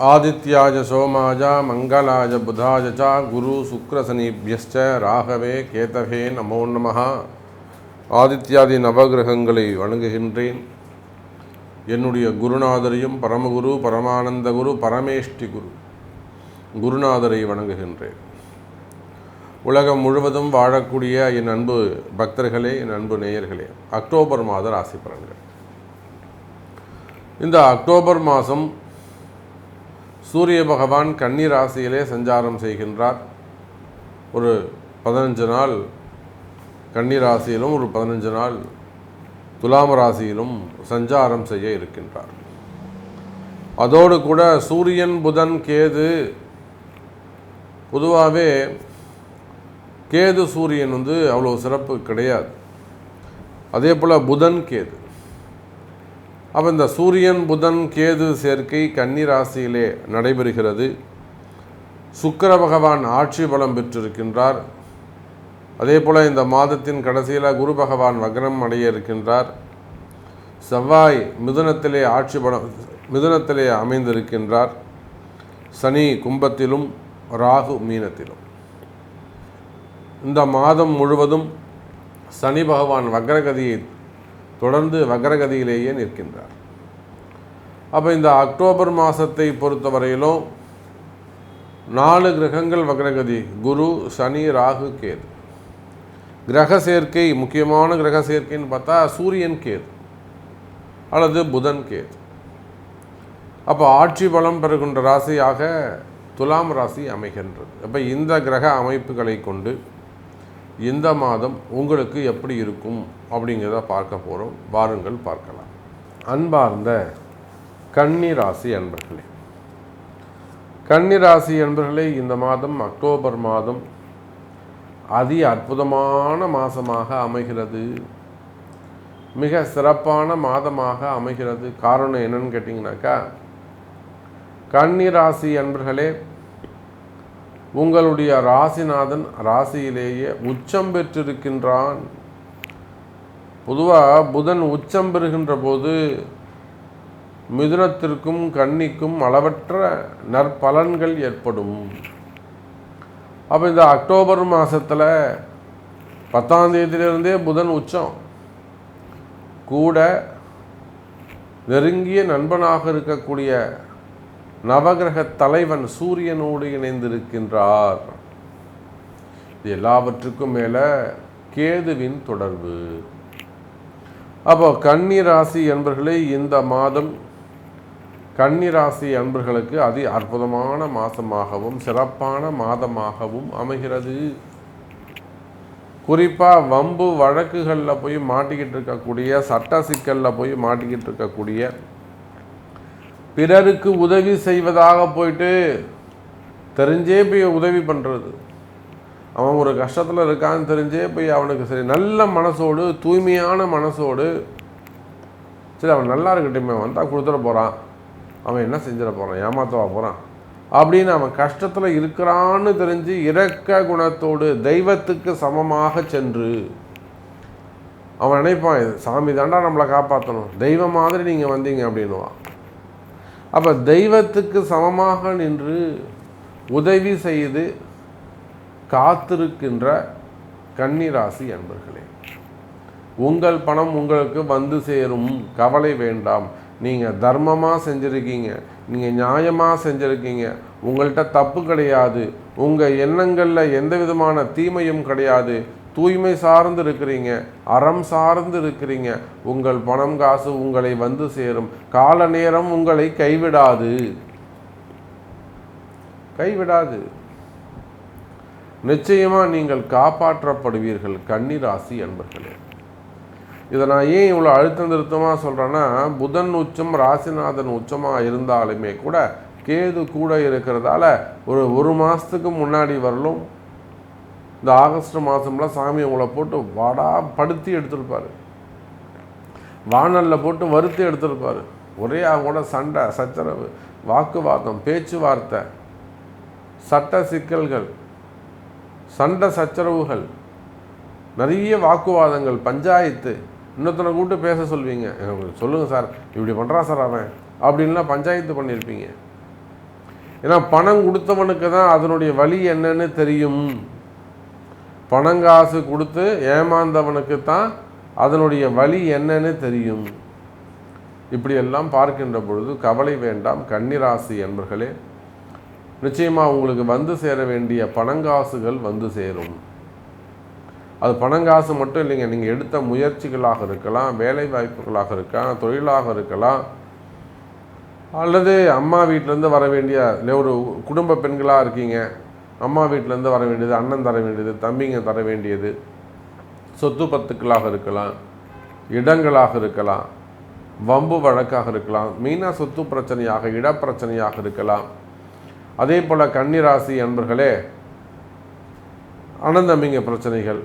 ஆதித்யாஜ சோமாஜ மங்களாஜ புதாஜ ச குரு சுக்ரசனிபியஸ்ச ராகவே கேதவே நமோ நமஹ. ஆதித்யாதி நவகிரகங்களை வணங்குகின்றேன். என்னுடைய குருநாதரையும் பரமகுரு பரமானந்த குரு பரமேஷ்டி குருநாதரை வணங்குகின்றேன். உலகம் முழுவதும் வாழக்கூடிய என் அன்பு பக்தர்களே, என் அன்பு நேயர்களே, அக்டோபர் மாத ராசி பலன்கள். இந்த அக்டோபர் மாதம் சூரிய பகவான் கன்னி ராசியிலே சஞ்சாரம் செய்கின்றார். ஒரு 15 நாள் கன்னி ராசியிலும் ஒரு 15 நாள் துலாம் ராசியிலும் சஞ்சாரம் செய்ய இருக்கின்றார். அதோடு கூட சூரியன் புதன் கேது, பொதுவாகவே கேது சூரியன் அவ்வளோ சிறப்பு கிடையாது. அதே போல் புதன் கேது. அப்போ இந்த சூரியன் புதன் கேது சேர்க்கை கன்னி ராசியிலே நடைபெறுகிறது. சுக்கிர பகவான் ஆட்சி பலம் பெற்றிருக்கின்றார். அதே போல் இந்த மாதத்தின் கடைசியில் குரு பகவான் வக்ரம் அடைய இருக்கின்றார். செவ்வாய் மிதுனத்திலே அமைந்திருக்கின்றார். சனி கும்பத்திலும் ராகு மீனத்திலும். இந்த மாதம் முழுவதும் சனி பகவான் வக்ரகதியை தொடர்ந்து வக்ரகதியிலேயே நிற்கின்றார். அப்போ இந்த அக்டோபர் மாதத்தை பொறுத்தவரையிலும் 4 கிரகங்கள் வக்ரகதி: குரு, சனி, ராகு, கேது. கிரக சேர்க்கை, முக்கியமான கிரக சேர்க்கைன்னு பார்த்தா சூரியன் கேது அல்லது புதன் கேது. அப்போ ஆட்சி பலம் பெறுகின்ற ராசியாக துலாம் ராசி அமைகின்றது. அப்போ இந்த கிரக அமைப்புகளை கொண்டு இந்த மாதம் உங்களுக்கு எப்படி இருக்கும் அப்படிங்கிறத பார்க்க போகிறோம். வாருங்கள் பார்க்கலாம். அன்பார்ந்த கன்னி ராசி அன்பர்களே, கன்னி ராசி அன்பர்களே, இந்த மாதம் அக்டோபர் மாதம் அதி அற்புதமான மாதமாக அமைகிறது. மிக சிறப்பான மாதமாக அமைகிறது. காரணம் என்னன்னு கேட்டிங்கனாக்கா, கன்னி ராசி அன்பர்களே, உங்களுடைய ராசிநாதன் ராசியிலேயே உச்சம் பெற்றிருக்கின்றான். பொதுவாக புதன் உச்சம் பெறுகின்ற போது மிதுனத்திற்கும் கன்னிக்கும் அளவற்ற நற்பலன்கள் ஏற்படும். அப்போ இந்த அக்டோபர் மாதத்தில் 10ஆம் தேதியிலிருந்தே புதன் உச்சம் கூட நெருங்கிய நண்பனாக இருக்கக்கூடிய நவகிரக தலைவன் சூரியனோடு இணைந்திருக்கின்றார். இது எல்லாவற்றுக்கும் மேலே கேதுவின் தொடர்பு. அப்போ கன்னி ராசி அன்பர்களே, இந்த மாதம் கன்னி ராசி அன்பர்களுக்கு அதி அற்புதமான மாதமாகவும் சிறப்பான மாதமாகவும் அமைகிறது. குறிப்பாக வம்பு வழக்குகளில் போய் மாட்டிக்கிட்டு இருக்கக்கூடிய, சட்ட சிக்கலில் போய் மாட்டிக்கிட்டு இருக்கக்கூடிய, பிறருக்கு உதவி செய்வதாக போயிட்டு தெரிஞ்சே போய் உதவி பண்ணுறது, அவன் ஒரு கஷ்டத்தில் இருக்கான்னு தெரிஞ்சே போய் அவனுக்கு சரி நல்ல மனசோடு தூய்மையான மனசோடு சரி அவன் நல்லா இருக்கட்டுமே, வந்தால் கொடுத்துட போகிறான், அவன் என்ன செஞ்சிட போகிறான், ஏமாத்தவா போகிறான் அப்படின்னு அவன் கஷ்டத்தில் இருக்கிறான்னு தெரிஞ்சு இரக்க குணத்தோடு தெய்வத்துக்கு சமமாக சென்று அவன் நினைப்பான், சாமி தாண்டா நம்மளை காப்பாற்றணும், தெய்வம் மாதிரி நீங்கள் வந்தீங்க அப்படின்னுவான். அப்போ தெய்வத்துக்கு சமமாக நின்று உதவி செய்து காத்திருக்கின்ற கன்னிராசி அன்பர்களே, உங்கள் பணம் உங்களுக்கு வந்து சேரும். கவலை வேண்டாம். நீங்கள் தர்மமாக செஞ்சுருக்கீங்க, நீங்கள் நியாயமாக செஞ்சுருக்கீங்க, உங்கள்கிட்ட தப்பு கிடையாது, உங்கள் எண்ணங்களில் எந்த விதமான தீமையும் கிடையாது, தூய்மை சார்ந்து இருக்கிறீங்க, அறம் சார்ந்து இருக்கிறீங்க. உங்கள் பணம் காசு உங்களை வந்து சேரும். கால நேரம் உங்களை கைவிடாது. நிச்சயமாக நீங்கள் காப்பாற்றப்படுவீர்கள் கன்னி ராசி அன்பர்களே. இதை நான் ஏன் இவ்வளோ அழுத்தம் திருத்தமாக சொல்கிறேன்னா, புதன் உச்சம் ராசிநாதன் உச்சமாக இருந்தாலுமே கூட கேது கூட இருக்கிறதால ஒரு மாதத்துக்கு முன்னாடி வரலும் இந்த ஆகஸ்ட் மாதம்லாம் சாமி உங்களை போட்டு படுத்தி எடுத்துருப்பார், வானலில் போட்டு வறுத்து எடுத்துருப்பார். ஒரே அவங்களோட சண்டை சச்சரவு, வாக்குவாதம், பேச்சுவார்த்தை, சட்ட சிக்கல்கள், சண்டை சச்சரவுகள், நிறைய வாக்குவாதங்கள், பஞ்சாயத்து. இன்னொருத்தனை கூப்பிட்டு பேச சொல்வீங்க, சொல்லுங்கள் சார் இப்படி பண்ணுறான் சார் அவன் அப்படின்லாம் பஞ்சாயத்து பண்ணியிருப்பீங்க. ஏன்னா பணம் கொடுத்தவனுக்கு தான் அதனுடைய வழி என்னன்னு தெரியும். பணங்காசு கொடுத்து ஏமாந்தவனுக்கு தான் அதனுடைய வழி என்னன்னு தெரியும். இப்படியெல்லாம் பார்க்கின்ற பொழுது கவலை வேண்டாம் கன்னிராசி என்பர்களே. நிச்சயமாக உங்களுக்கு வந்து சேர வேண்டிய பணங்காசுகள் வந்து சேரும். அது பணங்காசு மட்டும் இல்லைங்க, நீங்கள் எடுத்த முயற்சிகளாக இருக்கலாம், வேலை வாய்ப்புகளாக இருக்கலாம், தொழிலாக இருக்கலாம், அல்லது அம்மா வீட்டிலேருந்து வர வேண்டிய, இல்லை ஒரு குடும்ப பெண்களாக இருக்கீங்க, அம்மா வீட்டிலேருந்து வர வேண்டியது, அண்ணன் தர வேண்டியது, தம்பிங்க தர வேண்டியது, சொத்து பத்துக்களாக இருக்கலாம், இடங்களாக இருக்கலாம், வம்பு வழக்காக இருக்கலாம், மெயினாக சொத்து பிரச்சனையாக இடப்பிரச்சனையாக இருக்கலாம். அதே போல் கன்னிராசி அன்பர்களே, அண்ணன் தம்பிங்க பிரச்சனைகள்,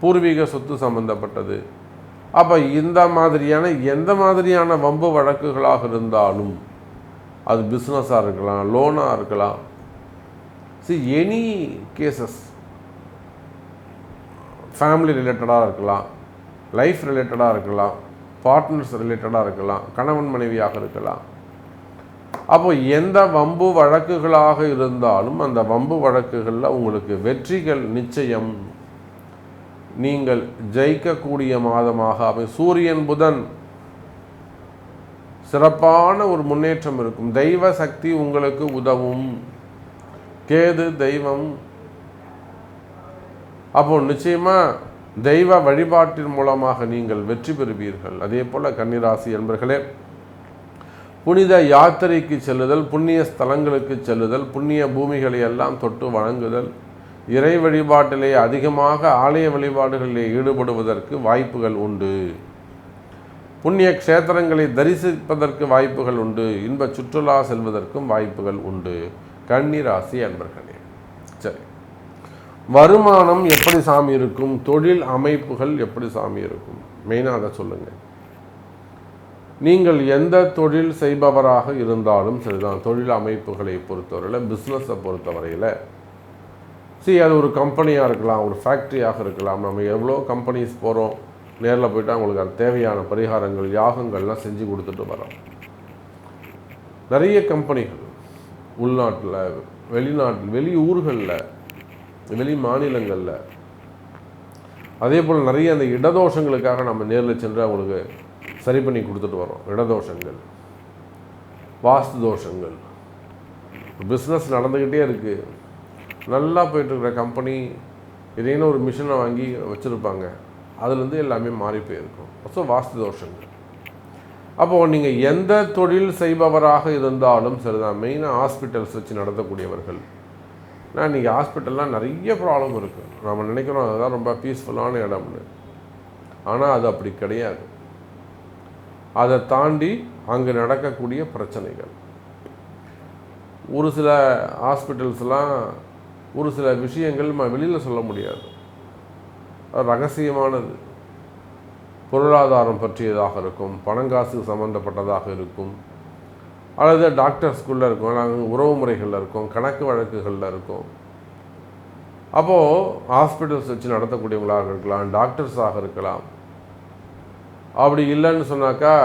பூர்வீக சொத்து சம்பந்தப்பட்டது. அப்போ இந்த மாதிரியான எந்த மாதிரியான வம்பு வழக்குகளாக இருந்தாலும், அது பிஸ்னஸாக இருக்கலாம், லோனாக இருக்கலாம், எனி கேசஸ், ஃபேமிலி ரிலேட்டடாக இருக்கலாம், லைஃப் ரிலேட்டடாக இருக்கலாம், பார்ட்னர்ஸ் ரிலேட்டடாக இருக்கலாம், கணவன் மனைவியாக இருக்கலாம். அப்போ எந்த வம்பு வழக்குகளாக இருந்தாலும் அந்த வம்பு வழக்குகளில் உங்களுக்கு வெற்றிகள் நிச்சயம். நீங்கள் ஜெயிக்கக்கூடிய மாதமாக சூரியன் புதன் சிறப்பான ஒரு முன்னேற்றம் இருக்கும். தெய்வ சக்தி உங்களுக்கு உதவும். கேது தெய்வம். அப்போ நிச்சயமா தெய்வ வழிபாட்டின் மூலமாக நீங்கள் வெற்றி பெறுவீர்கள். அதே போல கன்னிராசி என்பர்களே, புனித யாத்திரைக்கு செல்லுதல், புண்ணிய ஸ்தலங்களுக்கு செல்லுதல், புண்ணிய பூமிகளை எல்லாம் தொட்டு வணங்குதல், இறை வழிபாட்டிலே அதிகமாக ஆலய வழிபாடுகளிலே ஈடுபடுவதற்கு வாய்ப்புகள் உண்டு. புண்ணிய க்ஷேத்திரங்களை தரிசிப்பதற்கு வாய்ப்புகள் உண்டு. இன்ப சுற்றுலா செல்வதற்கும் வாய்ப்புகள் உண்டு. கன்னிராசி அன்பர்களே, சரி, வருமானம் எப்படி சாமி இருக்கும்? தொழில் அமைப்புகள் எப்படி சாமி இருக்கும்? மெயினாக அதை சொல்லுங்கள். நீங்கள் எந்த தொழில் செய்பவராக இருந்தாலும் சரிதான், தொழில் அமைப்புகளை பொறுத்தவரையில், பிஸ்னஸை பொறுத்தவரையில், அது ஒரு கம்பெனியாக இருக்கலாம், ஒரு ஃபேக்ட்ரியாக இருக்கலாம். நம்ம எவ்வளோ கம்பெனிஸ் போகிறோம், நேரில் போய்ட்டு அவங்களுக்கு அது தேவையான பரிகாரங்கள், யாகங்கள்லாம் செஞ்சு கொடுத்துட்டு வரோம். நிறைய கம்பெனிகள் உள்நாட்டில், வெளிநாட்டில், வெளி ஊர்களில், வெளி மாநிலங்களில், அதே போல் நிறைய அந்த இடதோஷங்களுக்காக நம்ம நேரில் சென்று அவங்களுக்கு சரி பண்ணி கொடுத்துட்டு வரோம். இடதோஷங்கள், வாஸ்து தோஷங்கள், பிஸ்னஸ் நடந்துக்கிட்டே இருக்குது. நல்லா போயிட்டுருக்கிற கம்பெனி இதேன்னு ஒரு மிஷினை வாங்கி வச்சுருப்பாங்க, அதுலேருந்து எல்லாமே மாறி போயிருக்கும். ஸோ வாஸ்து தோஷங்கள். அப்போது நீங்கள் எந்த தொழில் செய்பவராக இருந்தாலும் சரிதான், மெயினாக ஹாஸ்பிட்டல்ஸ் வச்சு நடத்தக்கூடியவர்கள். நான் இன்றைக்கி ஹாஸ்பிட்டல்லாம் நிறைய ப்ராப்ளம் இருக்குது. நம்ம நினைக்கிறோம் அதுதான் ரொம்ப பீஸ்ஃபுல்லான இடம்னு. ஆனால் அது அப்படி கிடையாது. அதை தாண்டி அங்கே நடக்கக்கூடிய பிரச்சனைகள், ஒரு சில ஹாஸ்பிட்டல்ஸ்லாம் ஒரு சில விஷயங்கள் வெளியில் சொல்ல முடியாது, ரகசியமானது. பொருளாதாரம் பற்றியதாக இருக்கும், பணங்காசு சம்மந்தப்பட்டதாக இருக்கும், அல்லது டாக்டர்ஸ்குள்ளே இருக்கும், நாங்கள் உறவு முறைகளில் இருக்கோம், கணக்கு வழக்குகளில் இருக்கோம். அப்போது ஹாஸ்பிட்டல்ஸ் வச்சு நடத்தக்கூடியவங்களாக இருக்கலாம், டாக்டர்ஸாக இருக்கலாம். அப்படி இல்லைன்னு சொன்னாக்கா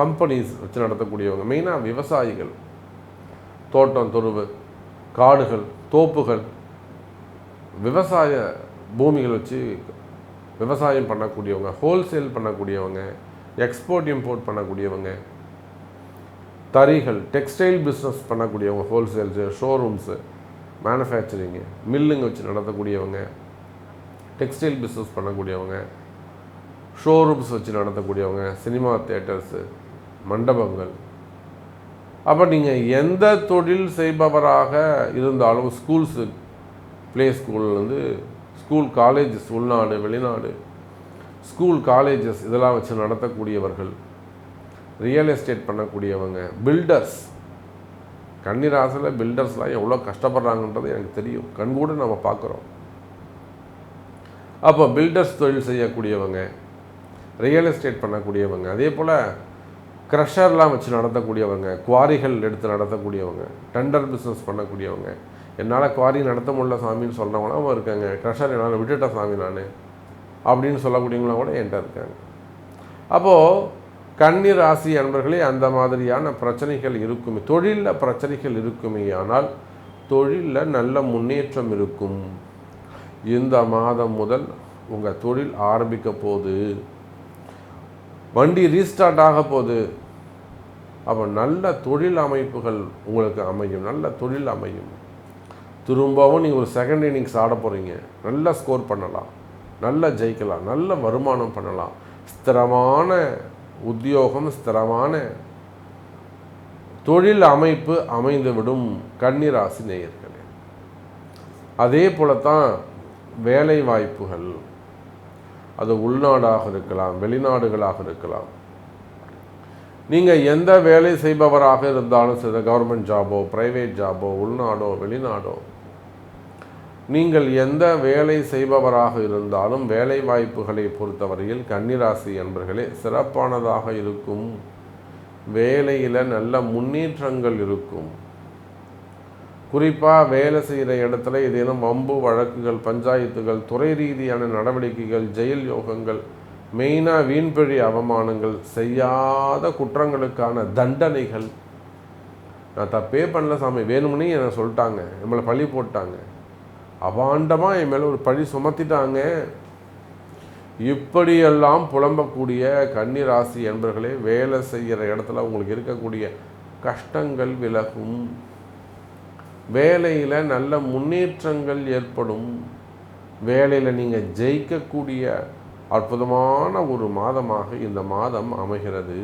கம்பெனிஸ் வச்சு நடத்தக்கூடியவங்க, மெயினாக விவசாயிகள், தோட்டம் துருவு, காடுகள், தோப்புகள், விவசாய பூமிகள் வச்சு விவசாயம் பண்ணக்கூடியவங்க, ஹோல்சேல் பண்ணக்கூடியவங்க, எக்ஸ்போர்ட் இம்போர்ட் பண்ணக்கூடியவங்க, தறிகள், டெக்ஸ்டைல் பிஸ்னஸ் பண்ணக்கூடியவங்க, ஹோல்சேல்ஸு, ஷோரூம்ஸு, மேனுஃபேக்சரிங்கு, மில்லுங்க வச்சு நடத்தக்கூடியவங்க, டெக்ஸ்டைல் பிஸ்னஸ் பண்ணக்கூடியவங்க, ஷோரூம்ஸ் வச்சு நடத்தக்கூடியவங்க, சினிமா தியேட்டர்ஸு, மண்டபங்கள். அப்போ நீங்கள் எந்த தொழில் செய்பவராக இருந்தாலும், ஸ்கூல்ஸு, ப்ளே ஸ்கூல்லேருந்து ஸ்கூல், காலேஜஸ், உள்நாடு வெளிநாடு ஸ்கூல், காலேஜஸ் இதெல்லாம் வச்சு நடத்தக்கூடியவர்கள், ரியல் எஸ்டேட் பண்ணக்கூடியவங்க, பில்டர்ஸ். கன்னிராசியில் பில்டர்ஸ்லாம் எவ்வளோ கஷ்டப்படுறாங்கன்றது எனக்கு தெரியும், கண்கூட நம்ம பார்க்குறோம். அப்போ பில்டர்ஸ் தொழில் செய்யக்கூடியவங்க, ரியல் எஸ்டேட் பண்ணக்கூடியவங்க, அதே போல் க்ரஷர்லாம் வச்சு நடத்தக்கூடியவங்க, குவாரிகள் எடுத்து நடத்தக்கூடியவங்க, டெண்டர் பிஸ்னஸ் பண்ணக்கூடியவங்க. என்னால் குவாரி நடத்த முடியல சாமின்னு சொல்கிறவங்களாம் இருக்காங்க. க்ரஷர் என்னால் விட்டுட்ட சாமி நான் அப்படின்னு சொல்லக்கூடியவங்களாம் கூட என்கிட்ட இருக்காங்க. அப்போது கன்னி ராசி அன்பர்களே, அந்த மாதிரியான பிரச்சனைகள் இருக்குமே, தொழிலில் பிரச்சனைகள் இருக்குமே, ஆனால் தொழிலில் நல்ல முன்னேற்றம் இருக்கும். இந்த மாதம் முதல் உங்கள் தொழில் ஆரம்பிக்க போகுது, வண்டி ரீஸ்டார்ட் ஆக போகுது. அப்போ நல்ல தொழில் அமைப்புகள் உங்களுக்கு அமையும், நல்ல தொழில் அமையும். திரும்பவும் நீங்கள் ஒரு செகண்ட் இன்னிங்ஸ் ஆட போகிறீங்க, நல்லா ஸ்கோர் பண்ணலாம், நல்லா ஜெயிக்கலாம், நல்ல வருமானம் பண்ணலாம். ஸ்திரமான உத்தியோகம், ஸ்திரமான தொழில் அமைப்பு அமைந்துவிடும் கன்னிராசி நேயர்களே. அதே போலத்தான் வேலை வாய்ப்புகள், அது உள்நாடாக இருக்கலாம், வெளிநாடுகளாக இருக்கலாம். நீங்கள் எந்த வேலை செய்பவராக இருந்தாலும் சரி, கவர்மெண்ட் ஜாபோ, ப்ரைவேட் ஜாபோ, உள்நாடோ வெளிநாடோ, நீங்கள் எந்த வேலை செய்பவராக இருந்தாலும் வேலை வாய்ப்புகளை பொறுத்தவரையில் கன்னிராசி என்பர்களே சிறப்பானதாக இருக்கும். வேலையில் நல்ல முன்னேற்றங்கள் இருக்கும். குறிப்பாக வேலை செய்கிற இடத்துல ஏதேனும் வம்பு வழக்குகள், பஞ்சாயத்துகள், துறை ரீதியான நடவடிக்கைகள், ஜெயில் யோகங்கள், மெயினாக வீண்பழி அவமானங்கள், செய்யாத குற்றங்களுக்கான தண்டனைகள். நான் தப்பே பண்ணல சாமி, வேணும்னே என்னை சொல்லிட்டாங்க, நம்மளை பழி போட்டாங்க, அபாண்டமாக என் மேலே ஒரு பழி சுமத்திட்டாங்க, இப்படியெல்லாம் புலம்பக்கூடிய கன்னிராசி என்பர்களே வேலை செய்கிற இடத்துல உங்களுக்கு இருக்கக்கூடிய கஷ்டங்கள் விலகும். வேலையில் நல்ல முன்னேற்றங்கள் ஏற்படும். வேலையில் நீங்கள் ஜெயிக்கக்கூடிய அற்புதமான ஒரு மாதமாக இந்த மாதம் அமைகிறது.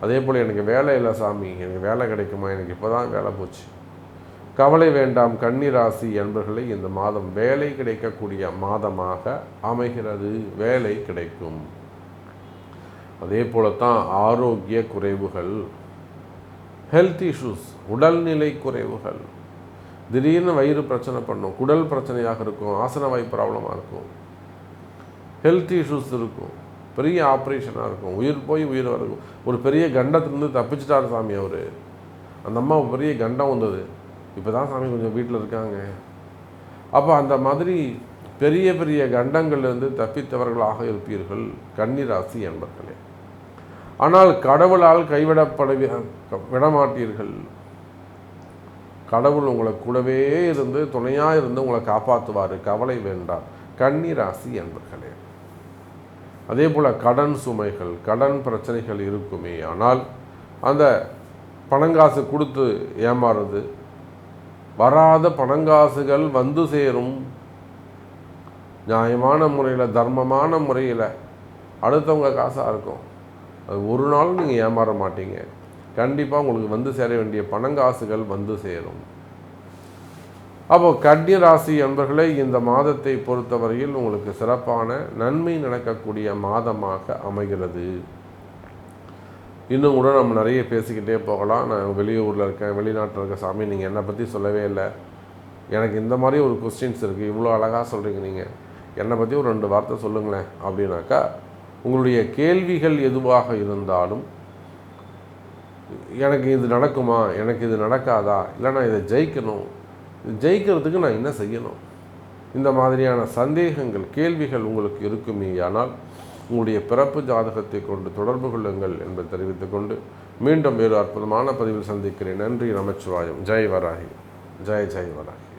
அதே போல் எனக்கு வேலை இல்லை சாமி, எனக்கு வேலை கிடைக்குமா, எனக்கு இப்போ தான் வேலை போச்சு, கவலை வேண்டாம் கன்னிராசி என்பர்களை, இந்த மாதம் வேலை கிடைக்கக்கூடிய மாதமாக அமைகிறது. வேலை கிடைக்கும். அதே போலத்தான் ஆரோக்கிய குறைவுகள், ஹெல்த் இஷ்யூஸ், உடல்நிலை குறைவுகள், திடீர்னு வயிறு பிரச்சனை பண்ணும், குடல் பிரச்சனையாக இருக்கும், ஆசன வாய் ப்ராப்ளமாக இருக்கும், ஹெல்த் இஷ்யூஸ் இருக்கும், பெரிய ஆப்ரேஷனாக இருக்கும், உயிர் போய் உயிர் வரும். ஒரு பெரிய கண்டத்திலிருந்து தப்பிச்சிட்டார் சாமி அவர், அந்த அம்மா பெரிய கண்டம் வந்தது, இப்போ தான் சாமி கொஞ்சம் வீட்டில் இருக்காங்க. அப்போ அந்த மாதிரி பெரிய பெரிய கண்டங்கள்லேருந்து தப்பித்தவர்களாக இருப்பீர்கள் கன்னிராசி என்பர்களே. ஆனால் கடவுளால் விடமாட்டீர்கள். கடவுள் உங்களை கூடவே இருந்து துணையாக இருந்து உங்களை காப்பாற்றுவார், கவலை வேண்டாம் கன்னிராசி என்பர்களே. அதே போல் கடன் சுமைகள், கடன் பிரச்சனைகள் இருக்குமே, ஆனால் அந்த பணங்காசு கொடுத்து ஏமாறுறது, வராத பணங்காசுகள் வந்து சேரும். நியாயமான முறையில், தர்மமான முறையில் அடுத்தவங்க காசாக இருக்கும், அது ஒரு நாளும் நீங்கள் ஏமாற மாட்டீங்க. கண்டிப்பாக உங்களுக்கு வந்து சேர வேண்டிய பணங்காசுகள் வந்து சேரும். அப்போ கன்னிராசி என்பர்களே, இந்த மாதத்தை பொறுத்தவரையில் உங்களுக்கு சிறப்பான நன்மை நடக்கக்கூடிய மாதமாக அமைகிறது. இன்னும் கூட நம்ம நிறைய பேசிக்கிட்டே போகலாம். நான் வெளியூரில் இருக்கேன், வெளிநாட்டில் இருக்க சாமி, நீங்கள் என்னை பற்றி சொல்லவே இல்லை, எனக்கு இந்த மாதிரி ஒரு கொஸ்டின்ஸ் இருக்குது, இவ்வளோ அழகாக சொல்கிறீங்க, நீங்கள் என்னை பற்றி ஒரு 2 வார்த்தை சொல்லுங்களேன் அப்படின்னாக்கா, உங்களுடைய கேள்விகள் எதுவாக இருந்தாலும், எனக்கு இது நடக்குமா, எனக்கு இது நடக்காதா, இல்லை நான் இதை ஜெயிக்கணும், ஜெயிக்கிறதுக்கு நான் என்ன செய்யணும், இந்த மாதிரியான சந்தேகங்கள், கேள்விகள் உங்களுக்கு இருக்குமே, ஆனால் உங்களுடைய பிறப்பு ஜாதகத்தை கொண்டு தொடர்பு கொள்ளுங்கள் என்பதை தெரிவித்துக்கொண்டு மீண்டும் வேறு அற்புதமான பதிவில் சந்திக்கிறேன். நன்றி, நமச்சிவாயம். ஜெய் வராகி, ஜெய் ஜெய் வராகி.